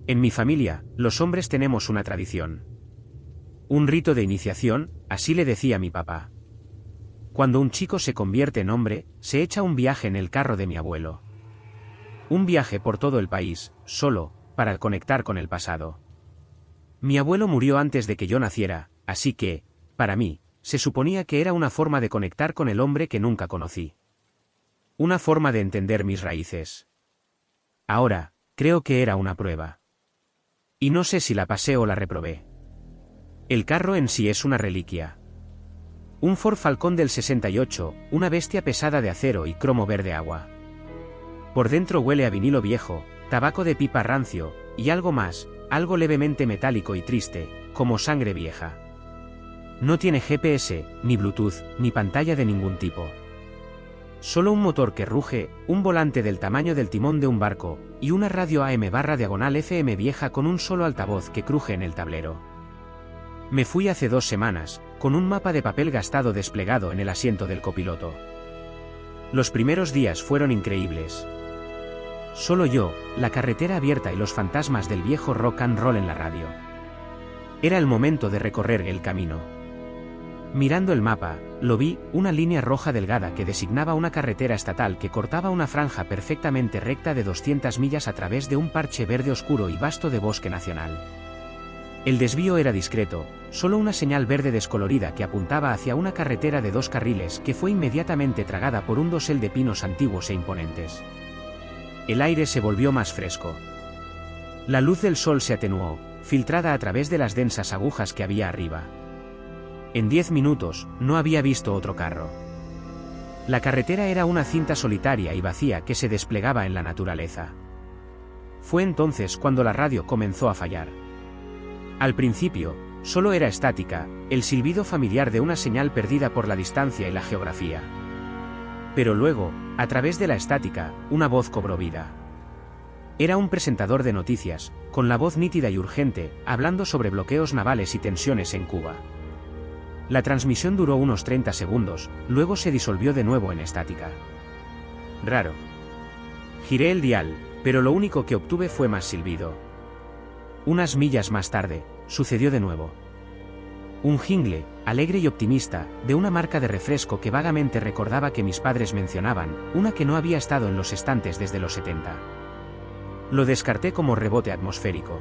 En mi familia, los hombres tenemos una tradición. Un rito de iniciación, así le decía mi papá. Cuando un chico se convierte en hombre, se echa un viaje en el carro de mi abuelo. Un viaje por todo el país, solo, para conectar con el pasado. Mi abuelo murió antes de que yo naciera, así que, para mí, se suponía que era una forma de conectar con el hombre que nunca conocí. Una forma de entender mis raíces. Ahora, creo que era una prueba. Y no sé si la pasé o la reprobé. El carro en sí es una reliquia. Un Ford Falcon del 68, una bestia pesada de acero y cromo verde agua. Por dentro huele a vinilo viejo, tabaco de pipa rancio, y algo más, algo levemente metálico y triste, como sangre vieja. No tiene GPS, ni Bluetooth, ni pantalla de ningún tipo. Solo un motor que ruge, un volante del tamaño del timón de un barco, y una radio AM/FM vieja con un solo altavoz que cruje en el tablero. Me fui hace 2 semanas, con un mapa de papel gastado desplegado en el asiento del copiloto. Los primeros días fueron increíbles. Solo yo, la carretera abierta y los fantasmas del viejo rock and roll en la radio. Era el momento de recorrer el camino. Mirando el mapa, lo vi, una línea roja delgada que designaba una carretera estatal que cortaba una franja perfectamente recta de 200 millas a través de un parche verde oscuro y vasto de bosque nacional. El desvío era discreto, solo una señal verde descolorida que apuntaba hacia una carretera de 2 carriles que fue inmediatamente tragada por un dosel de pinos antiguos e imponentes. El aire se volvió más fresco. La luz del sol se atenuó, filtrada a través de las densas agujas que había arriba. En 10 minutos, no había visto otro carro. La carretera era una cinta solitaria y vacía que se desplegaba en la naturaleza. Fue entonces cuando la radio comenzó a fallar. Al principio, solo era estática, el silbido familiar de una señal perdida por la distancia y la geografía. Pero luego, a través de la estática, una voz cobró vida. Era un presentador de noticias, con la voz nítida y urgente, hablando sobre bloqueos navales y tensiones en Cuba. La transmisión duró unos 30 segundos, luego se disolvió de nuevo en estática. Raro. Giré el dial, pero lo único que obtuve fue más silbido. Unas millas más tarde, sucedió de nuevo. Un jingle, alegre y optimista, de una marca de refresco que vagamente recordaba que mis padres mencionaban, una que no había estado en los estantes desde los 70. Lo descarté como rebote atmosférico.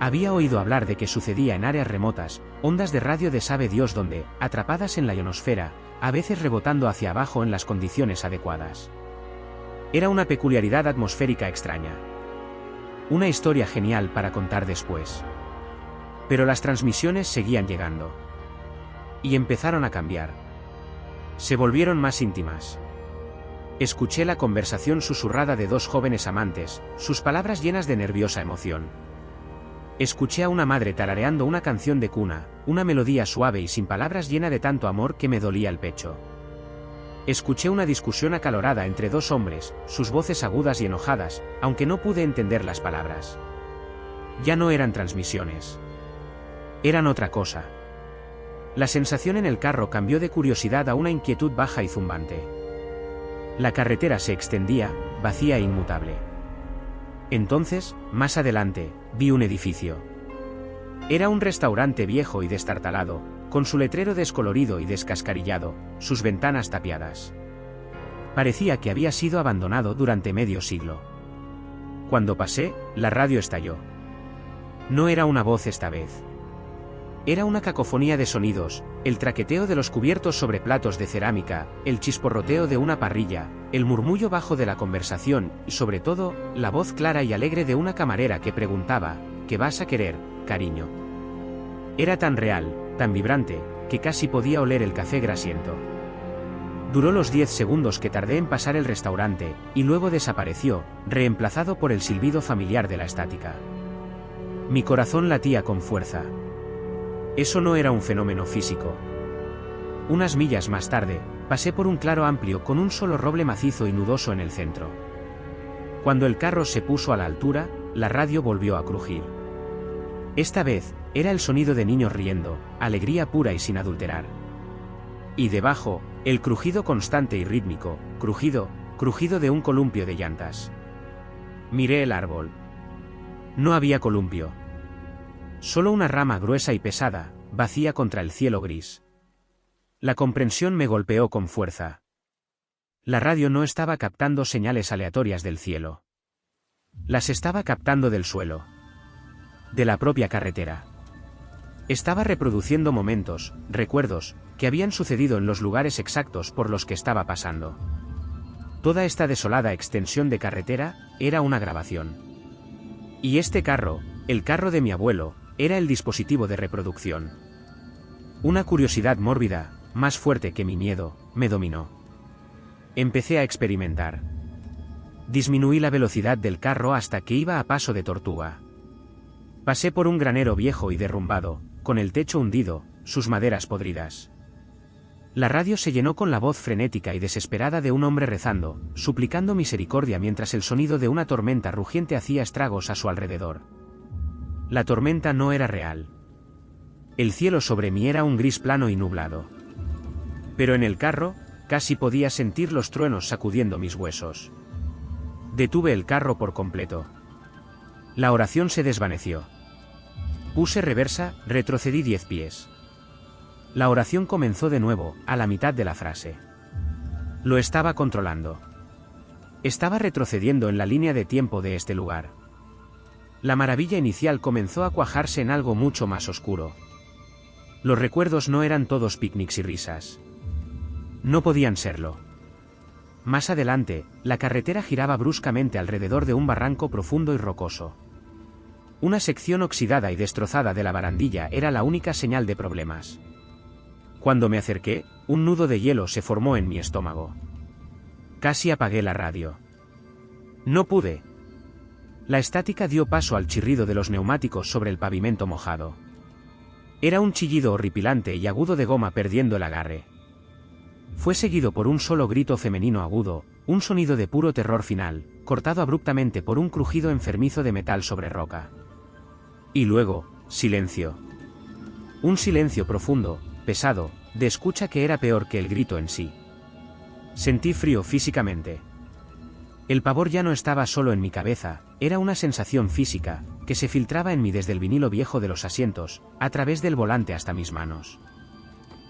Había oído hablar de que sucedía en áreas remotas, ondas de radio de sabe Dios dónde, atrapadas en la ionosfera, a veces rebotando hacia abajo en las condiciones adecuadas. Era una peculiaridad atmosférica extraña. Una historia genial para contar después. Pero las transmisiones seguían llegando. Y empezaron a cambiar. Se volvieron más íntimas. Escuché la conversación susurrada de 2 jóvenes amantes, sus palabras llenas de nerviosa emoción. Escuché a una madre tarareando una canción de cuna, una melodía suave y sin palabras llena de tanto amor que me dolía el pecho. Escuché una discusión acalorada entre 2 hombres, sus voces agudas y enojadas, aunque no pude entender las palabras. Ya no eran transmisiones. Eran otra cosa. La sensación en el carro cambió de curiosidad a una inquietud baja y zumbante. La carretera se extendía, vacía e inmutable. Entonces, más adelante, vi un edificio. Era un restaurante viejo y destartalado, con su letrero descolorido y descascarillado, sus ventanas tapiadas. Parecía que había sido abandonado durante medio siglo. Cuando pasé, la radio estalló. No era una voz esta vez. Era una cacofonía de sonidos, el traqueteo de los cubiertos sobre platos de cerámica, el chisporroteo de una parrilla, el murmullo bajo de la conversación y sobre todo, la voz clara y alegre de una camarera que preguntaba, ¿qué vas a querer, cariño? Era tan real, tan vibrante, que casi podía oler el café grasiento. Duró los 10 segundos que tardé en pasar el restaurante, y luego desapareció, reemplazado por el silbido familiar de la estática. Mi corazón latía con fuerza. Eso no era un fenómeno físico. Unas millas más tarde, pasé por un claro amplio con un solo roble macizo y nudoso en el centro. Cuando el carro se puso a la altura, la radio volvió a crujir. Esta vez, era el sonido de niños riendo, alegría pura y sin adulterar. Y debajo, el crujido constante y rítmico, crujido de un columpio de llantas. Miré el árbol. No había columpio. Solo una rama gruesa y pesada, vacía contra el cielo gris. La comprensión me golpeó con fuerza. La radio no estaba captando señales aleatorias del cielo. Las estaba captando del suelo. De la propia carretera. Estaba reproduciendo momentos, recuerdos, que habían sucedido en los lugares exactos por los que estaba pasando. Toda esta desolada extensión de carretera, era una grabación. Y este carro, el carro de mi abuelo, era el dispositivo de reproducción. Una curiosidad mórbida, más fuerte que mi miedo, me dominó. Empecé a experimentar. Disminuí la velocidad del carro hasta que iba a paso de tortuga. Pasé por un granero viejo y derrumbado, con el techo hundido, sus maderas podridas. La radio se llenó con la voz frenética y desesperada de un hombre rezando, suplicando misericordia mientras el sonido de una tormenta rugiente hacía estragos a su alrededor. La tormenta no era real. El cielo sobre mí era un gris plano y nublado. Pero en el carro, casi podía sentir los truenos sacudiendo mis huesos. Detuve el carro por completo. La oración se desvaneció. Puse reversa, retrocedí 10 pies. La oración comenzó de nuevo, a la mitad de la frase. Lo estaba controlando. Estaba retrocediendo en la línea de tiempo de este lugar. La maravilla inicial comenzó a cuajarse en algo mucho más oscuro. Los recuerdos no eran todos picnics y risas. No podían serlo. Más adelante, la carretera giraba bruscamente alrededor de un barranco profundo y rocoso. Una sección oxidada y destrozada de la barandilla era la única señal de problemas. Cuando me acerqué, un nudo de hielo se formó en mi estómago. Casi apagué la radio. No pude. La estática dio paso al chirrido de los neumáticos sobre el pavimento mojado. Era un chillido horripilante y agudo de goma perdiendo el agarre. Fue seguido por un solo grito femenino agudo, un sonido de puro terror final, cortado abruptamente por un crujido enfermizo de metal sobre roca. Y luego, silencio. Un silencio profundo, pesado, de escucha que era peor que el grito en sí. Sentí frío físicamente. El pavor ya no estaba solo en mi cabeza, era una sensación física, que se filtraba en mí desde el vinilo viejo de los asientos, a través del volante hasta mis manos.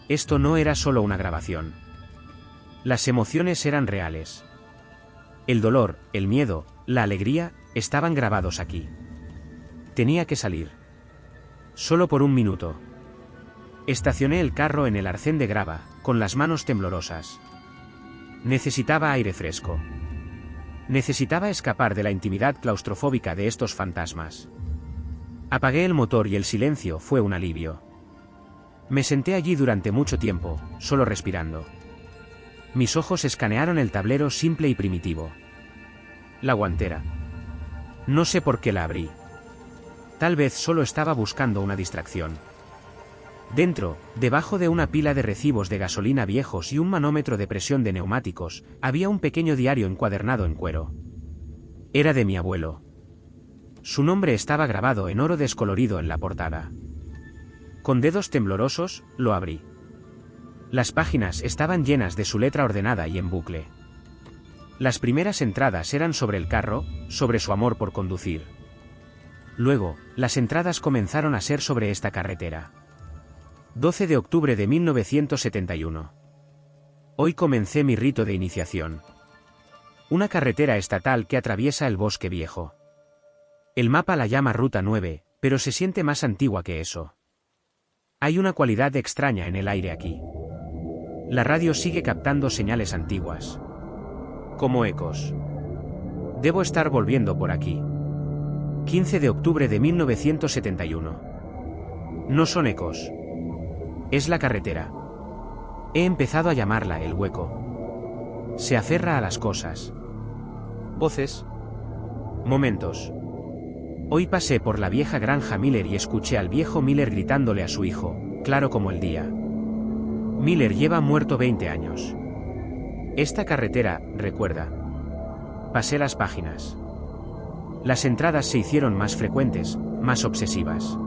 Esto no era solo una grabación. Las emociones eran reales. El dolor, el miedo, la alegría, estaban grabados aquí. Tenía que salir. Solo por un minuto. Estacioné el carro en el arcén de grava, con las manos temblorosas. Necesitaba aire fresco. Necesitaba escapar de la intimidad claustrofóbica de estos fantasmas. Apagué el motor y el silencio fue un alivio. Me senté allí durante mucho tiempo, solo respirando. Mis ojos escanearon el tablero simple y primitivo. La guantera. No sé por qué la abrí. Tal vez solo estaba buscando una distracción. Dentro, debajo de una pila de recibos de gasolina viejos y un manómetro de presión de neumáticos, había un pequeño diario encuadernado en cuero. Era de mi abuelo. Su nombre estaba grabado en oro descolorido en la portada. Con dedos temblorosos, lo abrí. Las páginas estaban llenas de su letra ordenada y en bucle. Las primeras entradas eran sobre el carro, sobre su amor por conducir. Luego, las entradas comenzaron a ser sobre esta carretera. 12 de octubre de 1971. Hoy comencé mi rito de iniciación. Una carretera estatal que atraviesa el bosque viejo. El mapa la llama Ruta 9, pero se siente más antigua que eso. Hay una cualidad extraña en el aire aquí. La radio sigue captando señales antiguas. Como ecos. Debo estar volviendo por aquí. 15 de octubre de 1971. No son ecos. Es la carretera. He empezado a llamarla el hueco. Se aferra a las cosas. Voces. Momentos. Hoy pasé por la vieja granja Miller y escuché al viejo Miller gritándole a su hijo, claro como el día. Miller lleva muerto 20 años. Esta carretera, recuerda. Pasé las páginas. Las entradas se hicieron más frecuentes, más obsesivas.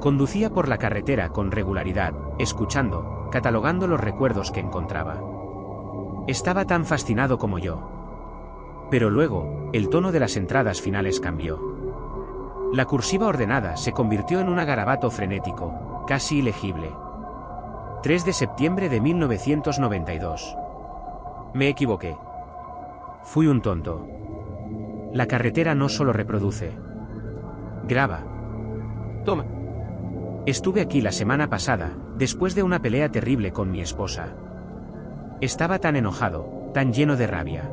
Conducía por la carretera con regularidad, escuchando, catalogando los recuerdos que encontraba. Estaba tan fascinado como yo. Pero luego, el tono de las entradas finales cambió. La cursiva ordenada se convirtió en un garabato frenético, casi ilegible. 3 de septiembre de 1992. Me equivoqué. Fui un tonto. La carretera no solo reproduce. Graba. Toma. Estuve aquí la semana pasada, después de una pelea terrible con mi esposa. Estaba tan enojado, tan lleno de rabia.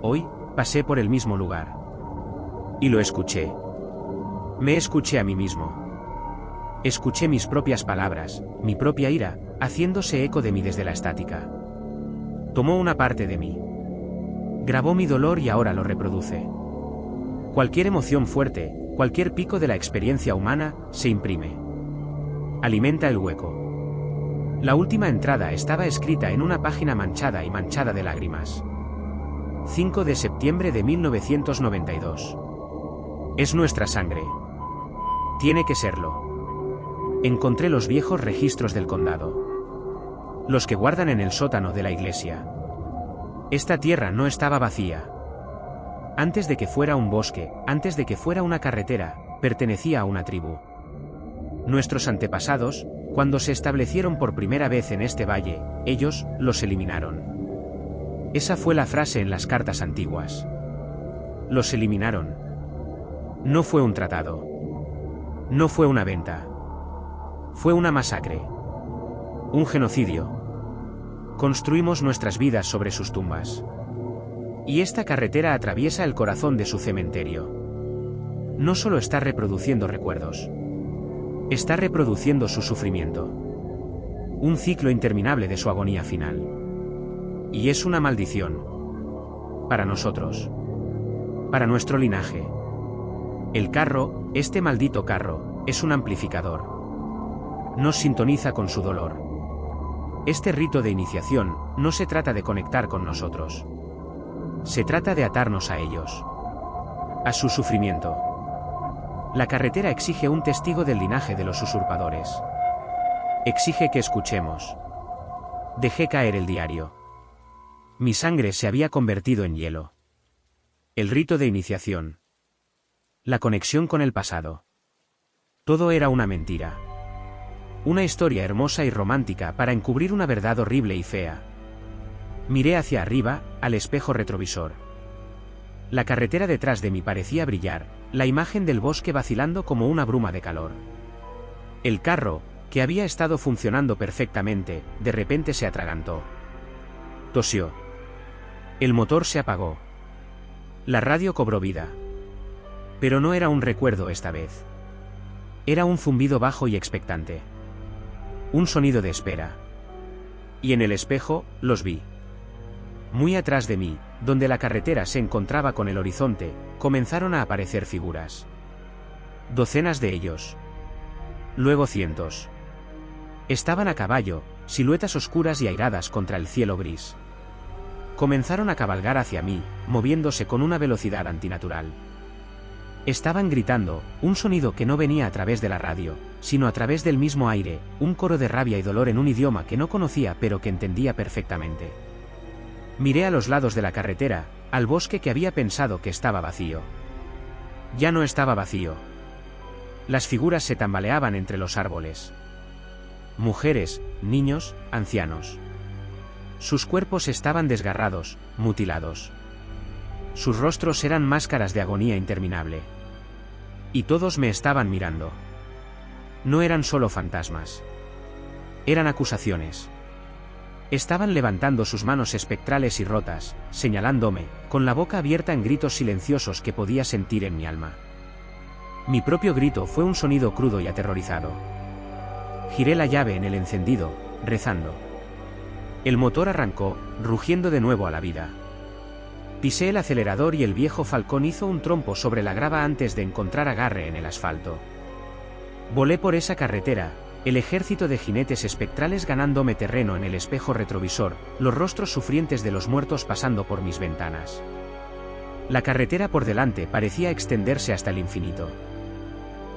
Hoy, pasé por el mismo lugar. Y lo escuché. Me escuché a mí mismo. Escuché mis propias palabras, mi propia ira, haciéndose eco de mí desde la estática. Tomó una parte de mí. Grabó mi dolor y ahora lo reproduce. Cualquier emoción fuerte, cualquier pico de la experiencia humana, se imprime. Alimenta el hueco. La última entrada estaba escrita en una página manchada y manchada de lágrimas. 5 de septiembre de 1992. Es nuestra sangre. Tiene que serlo. Encontré los viejos registros del condado. Los que guardan en el sótano de la iglesia. Esta tierra no estaba vacía. Antes de que fuera un bosque, antes de que fuera una carretera, pertenecía a una tribu. Nuestros antepasados, cuando se establecieron por primera vez en este valle, ellos los eliminaron. Esa fue la frase en las cartas antiguas. Los eliminaron. No fue un tratado. No fue una venta. Fue una masacre. Un genocidio. Construimos nuestras vidas sobre sus tumbas. Y esta carretera atraviesa el corazón de su cementerio. No solo está reproduciendo recuerdos. Está reproduciendo su sufrimiento. Un ciclo interminable de su agonía final. Y es una maldición. Para nosotros. Para nuestro linaje. El carro, este maldito carro, es un amplificador. Nos sintoniza con su dolor. Este rito de iniciación no se trata de conectar con nosotros. Se trata de atarnos a ellos. A su sufrimiento. La carretera exige un testigo del linaje de los usurpadores. Exige que escuchemos. Dejé caer el diario. Mi sangre se había convertido en hielo. El rito de iniciación. La conexión con el pasado. Todo era una mentira. Una historia hermosa y romántica para encubrir una verdad horrible y fea. Miré hacia arriba, al espejo retrovisor. La carretera detrás de mí parecía brillar, la imagen del bosque vacilando como una bruma de calor. El carro, que había estado funcionando perfectamente, de repente se atragantó. Tosió. El motor se apagó. La radio cobró vida. Pero no era un recuerdo esta vez. Era un zumbido bajo y expectante. Un sonido de espera. Y en el espejo, los vi. Muy atrás de mí, donde la carretera se encontraba con el horizonte, comenzaron a aparecer figuras. Docenas de ellos. Luego cientos. Estaban a caballo, siluetas oscuras y airadas contra el cielo gris. Comenzaron a cabalgar hacia mí, moviéndose con una velocidad antinatural. Estaban gritando, un sonido que no venía a través de la radio, sino a través del mismo aire, un coro de rabia y dolor en un idioma que no conocía pero que entendía perfectamente. Miré a los lados de la carretera, al bosque que había pensado que estaba vacío. Ya no estaba vacío. Las figuras se tambaleaban entre los árboles. Mujeres, niños, ancianos. Sus cuerpos estaban desgarrados, mutilados. Sus rostros eran máscaras de agonía interminable. Y todos me estaban mirando. No eran solo fantasmas. Eran acusaciones. Estaban levantando sus manos espectrales y rotas, señalándome, con la boca abierta en gritos silenciosos que podía sentir en mi alma. Mi propio grito fue un sonido crudo y aterrorizado. Giré la llave en el encendido, rezando. El motor arrancó, rugiendo de nuevo a la vida. Pisé el acelerador y el viejo Falcón hizo un trompo sobre la grava antes de encontrar agarre en el asfalto. Volé por esa carretera, el ejército de jinetes espectrales ganándome terreno en el espejo retrovisor, los rostros sufrientes de los muertos pasando por mis ventanas. La carretera por delante parecía extenderse hasta el infinito.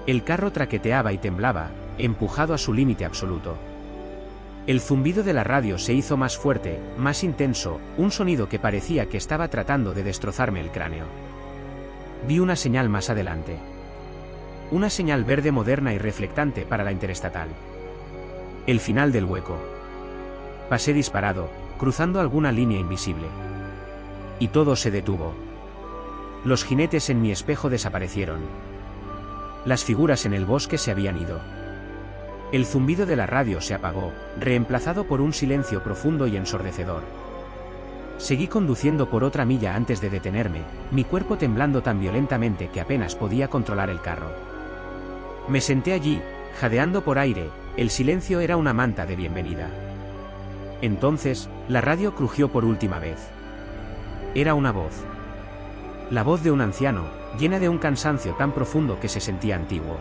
El carro traqueteaba y temblaba, empujado a su límite absoluto. El zumbido de la radio se hizo más fuerte, más intenso, un sonido que parecía que estaba tratando de destrozarme el cráneo. Vi una señal más adelante. Una señal verde moderna y reflectante para la interestatal. El final del hueco. Pasé disparado, cruzando alguna línea invisible. Y todo se detuvo. Los jinetes en mi espejo desaparecieron. Las figuras en el bosque se habían ido. El zumbido de la radio se apagó, reemplazado por un silencio profundo y ensordecedor. Seguí conduciendo por otra milla antes de detenerme, mi cuerpo temblando tan violentamente que apenas podía controlar el carro. Me senté allí, jadeando por aire, el silencio era una manta de bienvenida. Entonces, la radio crujió por última vez. Era una voz. La voz de un anciano, llena de un cansancio tan profundo que se sentía antiguo.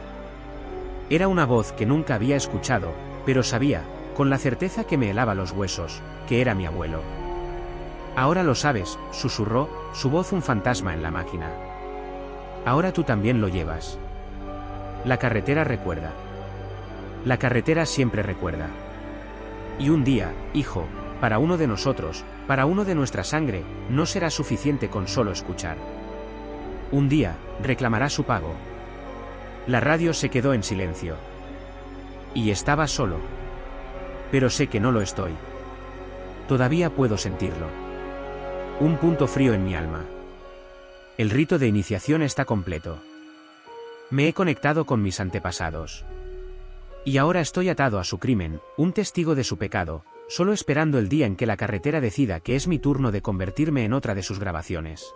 Era una voz que nunca había escuchado, pero sabía, con la certeza que me helaba los huesos, que era mi abuelo. Ahora lo sabes, susurró, su voz un fantasma en la máquina. Ahora tú también lo llevas. La carretera recuerda. La carretera siempre recuerda. Y un día, hijo, para uno de nosotros, para uno de nuestra sangre, no será suficiente con solo escuchar. Un día, reclamará su pago. La radio se quedó en silencio. Y estaba solo. Pero sé que no lo estoy. Todavía puedo sentirlo. Un punto frío en mi alma. El rito de iniciación está completo. Me he conectado con mis antepasados. Y ahora estoy atado a su crimen, un testigo de su pecado, solo esperando el día en que la carretera decida que es mi turno de convertirme en otra de sus grabaciones.